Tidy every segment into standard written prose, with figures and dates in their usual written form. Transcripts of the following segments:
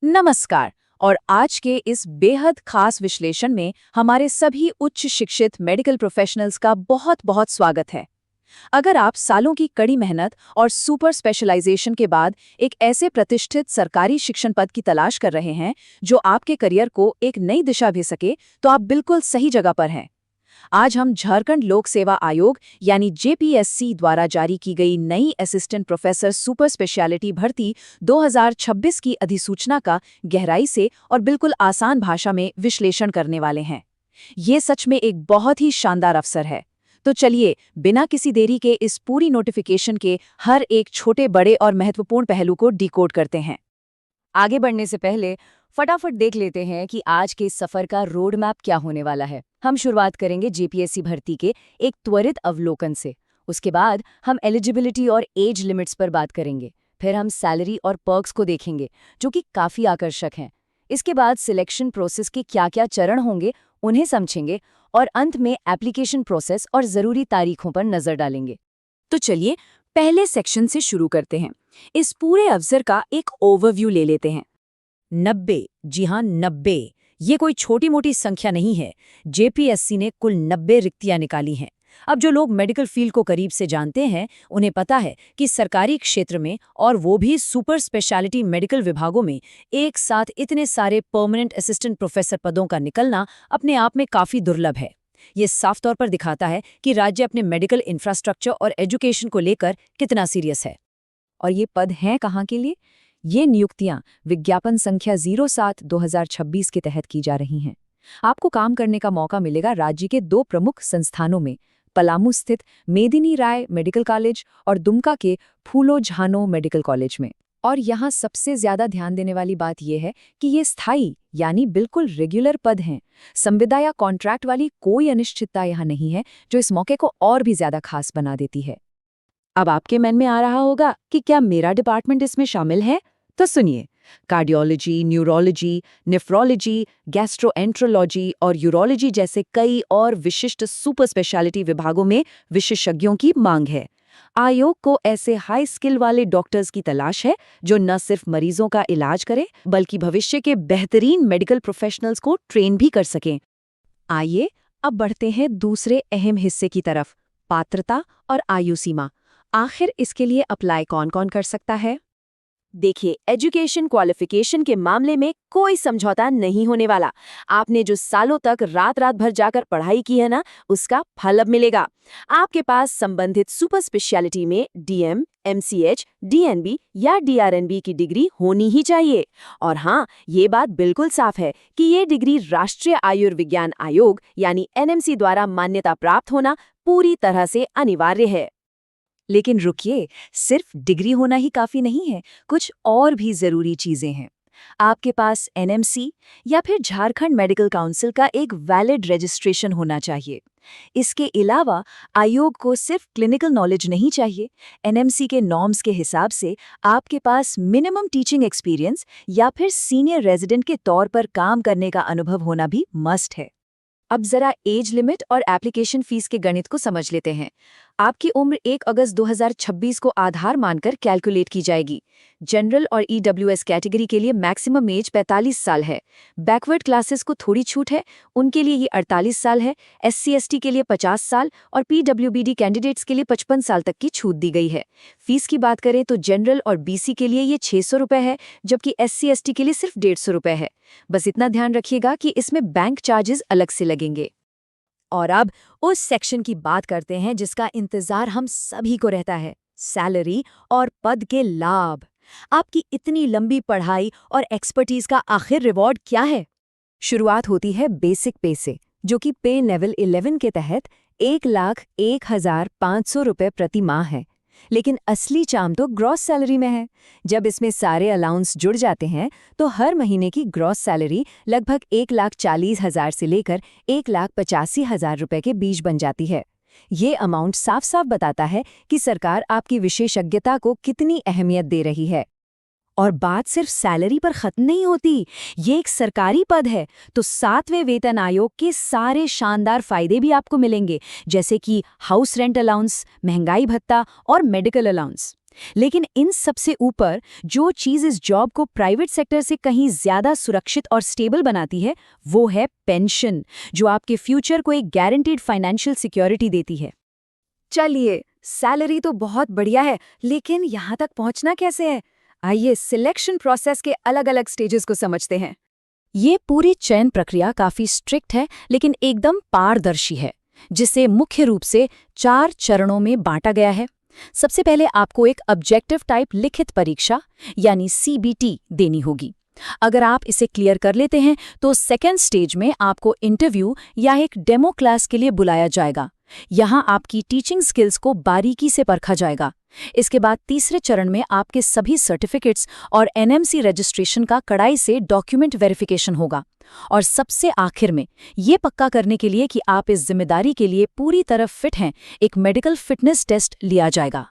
नमस्कार। और आज के इस बेहद खास विश्लेषण में हमारे सभी उच्च शिक्षित मेडिकल प्रोफेशनल्स का बहुत बहुत स्वागत है। अगर आप सालों की कड़ी मेहनत और सुपर स्पेशलाइजेशन के बाद एक ऐसे प्रतिष्ठित सरकारी शिक्षण पद की तलाश कर रहे हैं जो आपके करियर को एक नई दिशा दे सके, तो आप बिल्कुल सही जगह पर हैं। आज हम झारखंड लोक सेवा आयोग यानी जेपीएससी द्वारा जारी की गई नई असिस्टेंट प्रोफेसर सुपर स्पेशलिटी भर्ती 2026 की अधिसूचना का गहराई से और बिल्कुल आसान भाषा में विश्लेषण करने वाले हैं। ये सच में एक बहुत ही शानदार अवसर है। तो चलिए, बिना किसी देरी के इस पूरी नोटिफिकेशन के हर एक छोटे बड़े और महत्वपूर्ण पहलू को डिकोड करते हैं। आगे बढ़ने से पहले फटाफट देख लेते हैं कि आज के इस सफर का रोड मैप क्या होने वाला है। हम शुरुआत करेंगे जेपीएससी भर्ती के एक त्वरित अवलोकन से। उसके बाद हम एलिजिबिलिटी और एज लिमिट्स पर बात करेंगे। फिर हम सैलरी और पर्क्स को देखेंगे, जो कि काफ़ी आकर्षक हैं। इसके बाद सिलेक्शन प्रोसेस के क्या क्या चरण होंगे उन्हें समझेंगे, और अंत में एप्लीकेशन प्रोसेस और ज़रूरी तारीखों पर नज़र डालेंगे। तो चलिए, पहले सेक्शन से शुरू करते हैं। इस पूरे अवसर का एक ओवरव्यू ले लेते हैं। 90, जी हाँ 90, ये कोई छोटी मोटी संख्या नहीं है। जेपीएससी ने कुल 90 रिक्तियां निकाली हैं। अब जो लोग मेडिकल फील्ड को करीब से जानते हैं, उन्हें पता है कि सरकारी क्षेत्र में, और वो भी सुपर स्पेशलिटी मेडिकल विभागों में, एक साथ इतने सारे परमानेंट असिस्टेंट प्रोफेसर पदों का निकलना अपने आप में काफ़ी दुर्लभ है। ये साफ तौर पर दिखाता है कि राज्य अपने मेडिकल इंफ्रास्ट्रक्चर और एजुकेशन को लेकर कितना सीरियस है। और ये पद हैं कहाँ के लिए? ये नियुक्तियां विज्ञापन संख्या 07/2026 के तहत की जा रही हैं। आपको काम करने का मौका मिलेगा राज्य के 2 प्रमुख संस्थानों में, पलामू स्थित मेदिनी राय मेडिकल कॉलेज और दुमका के फूलो झानो मेडिकल कॉलेज में। और यहाँ सबसे ज्यादा ध्यान देने वाली बात यह है कि ये स्थायी यानी बिल्कुल रेगुलर पद हैं। संविदा या कॉन्ट्रैक्ट वाली कोई अनिश्चितता यहाँ नहीं है, जो इस मौके को और भी ज्यादा खास बना देती है। अब आपके मन में आ रहा होगा कि क्या मेरा डिपार्टमेंट इसमें शामिल है? तो सुनिए, कार्डियोलॉजी, न्यूरोलॉजी, नेफ्रोलॉजी, गैस्ट्रोएंट्रोलॉजी और यूरोलॉजी जैसे कई और विशिष्ट सुपर स्पेशलिटी विभागों में विशेषज्ञों की मांग है। आयोग को ऐसे हाई स्किल वाले डॉक्टर्स की तलाश है जो न सिर्फ मरीजों का इलाज करें, बल्कि भविष्य के बेहतरीन मेडिकल प्रोफेशनल्स को ट्रेन भी कर सकें। आइए अब बढ़ते हैं दूसरे अहम हिस्से की तरफ, पात्रता और आयु सीमा। आखिर इसके लिए अप्लाई कौन कौन कर सकता है? देखिए, एजुकेशन क्वालिफिकेशन के मामले में कोई समझौता नहीं होने वाला। आपने जो सालों तक रात रात भर जाकर पढ़ाई की है ना, उसका फल अब मिलेगा। आपके पास संबंधित सुपर स्पेशलिटी में डीएम, एमसीएच, डीएनबी या डीआरएनबी की डिग्री होनी ही चाहिए। और हाँ, ये बात बिल्कुल साफ है कि ये डिग्री राष्ट्रीय आयुर्विज्ञान आयोग यानी एनएमसी द्वारा मान्यता प्राप्त होना पूरी तरह से अनिवार्य है। लेकिन रुकिए, सिर्फ डिग्री होना ही काफी नहीं है, कुछ और भी जरूरी चीजें हैं। आपके पास एनएमसी या फिर झारखंड मेडिकल काउंसिल का एक वैलिड रजिस्ट्रेशन होना चाहिए। इसके अलावा आयोग को सिर्फ क्लिनिकल नॉलेज नहीं चाहिए। एनएमसी के नॉर्म्स के हिसाब से आपके पास मिनिमम टीचिंग एक्सपीरियंस या फिर सीनियर रेजिडेंट के तौर पर काम करने का अनुभव होना भी मस्ट है। अब जरा एज लिमिट और एप्लीकेशन फीस के गणित को समझ लेते हैं। आपकी उम्र 1 अगस्त 2026 को आधार मानकर कैलकुलेट की जाएगी। जनरल और ईडब्ल्यूएस कैटेगरी के लिए मैक्सिमम एज 45 साल है। बैकवर्ड क्लासेस को थोड़ी छूट है, उनके लिए ये 48 साल है। एससी/एसटी के लिए 50 साल और पीडब्ल्यूबीडी कैंडिडेट्स के लिए 55 साल तक की छूट दी गई है। फीस की बात करें तो जनरल और बीसी के लिए ये 600 रुपये है, जबकि एससी/एसटी के लिए सिर्फ 150 रुपये है। बस इतना ध्यान रखिएगा कि इसमें बैंक चार्जेस अलग से लगेंगे। और अब उस सेक्शन की बात करते हैं जिसका इंतजार हम सभी को रहता है, सैलरी और पद के लाभ। आपकी इतनी लंबी पढ़ाई और एक्सपर्टीज का आखिर रिवॉर्ड क्या है? शुरुआत होती है बेसिक पे से, जो कि पे लेवल 11 के तहत 1,01,500 रुपये प्रति माह है। लेकिन असली चाम तो ग्रॉस सैलरी में है। जब इसमें सारे अलाउंस जुड़ जाते हैं तो हर महीने की ग्रॉस सैलरी लगभग 1,40,000 से लेकर 1,85,000 रुपये के बीच बन जाती है। ये अमाउंट साफ साफ बताता है कि सरकार आपकी विशेषज्ञता को कितनी अहमियत दे रही है। और बात सिर्फ सैलरी पर खत्म नहीं होती। ये एक सरकारी पद है, तो 7वें वेतन आयोग के सारे शानदार फायदे भी आपको मिलेंगे, जैसे कि हाउस रेंट अलाउंस, महंगाई भत्ता और मेडिकल अलाउंस। लेकिन इन सबसे ऊपर जो चीज इस जॉब को प्राइवेट सेक्टर से कहीं ज्यादा सुरक्षित और स्टेबल बनाती है, वो है पेंशन, जो आपके फ्यूचर को एक गारंटीड फाइनेंशियल सिक्योरिटी देती है। चलिए, सैलरी तो बहुत बढ़िया है, लेकिन यहाँ तक पहुँचना कैसे है? आइए सिलेक्शन प्रोसेस के अलग-अलग स्टेजेस को समझते हैं। ये पूरी चयन प्रक्रिया काफी स्ट्रिक्ट है, लेकिन एकदम पारदर्शी है, जिसे मुख्य रूप से 4 चरणों में बांटा गया है। सबसे पहले आपको एक ऑब्जेक्टिव टाइप लिखित परीक्षा यानी CBT देनी होगी। अगर आप इसे क्लियर कर लेते हैं तो सेकेंड स्टेज में आपको इंटरव्यू या एक डेमो क्लास के लिए बुलाया जाएगा। यहाँ आपकी टीचिंग स्किल्स को बारीकी से परखा जाएगा। इसके बाद तीसरे चरण में आपके सभी सर्टिफिकेट्स और NMC रजिस्ट्रेशन का कड़ाई से डॉक्यूमेंट वेरिफिकेशन होगा। और सबसे आखिर में ये पक्का करने के लिए कि आप इस जिम्मेदारी के लिए पूरी तरह फिट हैं, एक मेडिकल फिटनेस टेस्ट लिया जाएगा।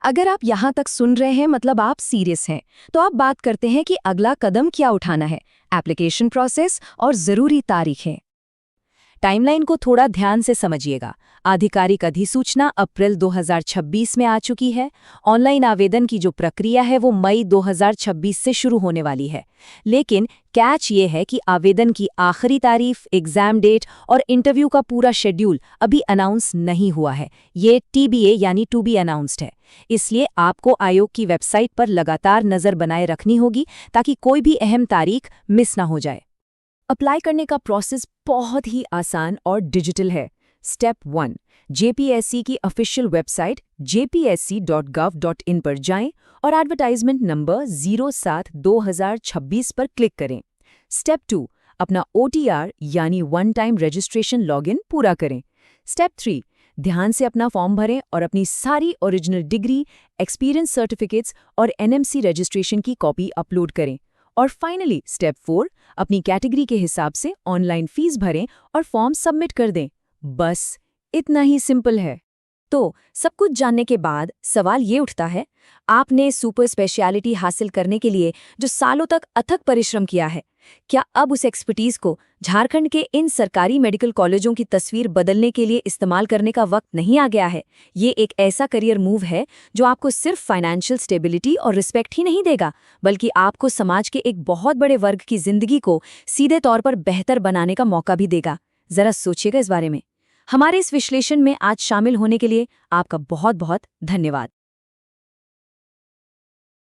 अगर आप यहाँ तक सुन रहे हैं मतलब आप सीरियस हैं, तो आप बात करते हैं कि अगला कदम क्या उठाना है, एप्लीकेशन प्रोसेस और ज़रूरी तारीखें। टाइमलाइन को थोड़ा ध्यान से समझिएगा। आधिकारिक अधिसूचना अप्रैल 2026 में आ चुकी है। ऑनलाइन आवेदन की जो प्रक्रिया है वो मई 2026 से शुरू होने वाली है। लेकिन कैच ये है कि आवेदन की आखिरी तारीख, एग्जाम डेट और इंटरव्यू का पूरा शेड्यूल अभी अनाउंस नहीं हुआ है। ये TBA यानी टू बी अनाउंस्ड है। इसलिए आपको आयोग की वेबसाइट पर लगातार नज़र बनाए रखनी होगी ताकि कोई भी अहम तारीख मिस ना हो जाए। अप्लाई करने का प्रोसेस बहुत ही आसान और डिजिटल है। स्टेप 1, JPSC की ऑफिशियल वेबसाइट jpsc.gov.in पर जाएं और एडवर्टाइजमेंट नंबर 07/2026 पर क्लिक करें। स्टेप 2, अपना OTR यानी वन टाइम रजिस्ट्रेशन लॉगिन पूरा करें। स्टेप 3, ध्यान से अपना फॉर्म भरें और अपनी सारी ओरिजिनल डिग्री, एक्सपीरियंस सर्टिफिकेट्स और NMC रजिस्ट्रेशन की कॉपी अपलोड करें। और फाइनली स्टेप 4, अपनी कैटेगरी के हिसाब से ऑनलाइन फीस भरें और फॉर्म सबमिट कर दें। बस इतना ही सिंपल है। तो सब कुछ जानने के बाद सवाल ये उठता है, आपने सुपर स्पेशलिटी हासिल करने के लिए जो सालों तक अथक परिश्रम किया है, क्या अब उस एक्सपर्टीज को झारखंड के इन सरकारी मेडिकल कॉलेजों की तस्वीर बदलने के लिए इस्तेमाल करने का वक्त नहीं आ गया है? ये एक ऐसा करियर मूव है जो आपको सिर्फ फाइनेंशियल स्टेबिलिटी और रिस्पेक्ट ही नहीं देगा, बल्कि आपको समाज के एक बहुत बड़े वर्ग की जिंदगी को सीधे तौर पर बेहतर बनाने का मौका भी देगा। जरा सोचिएगा इस बारे में। हमारे इस विश्लेषण में आज शामिल होने के लिए आपका बहुत बहुत धन्यवाद।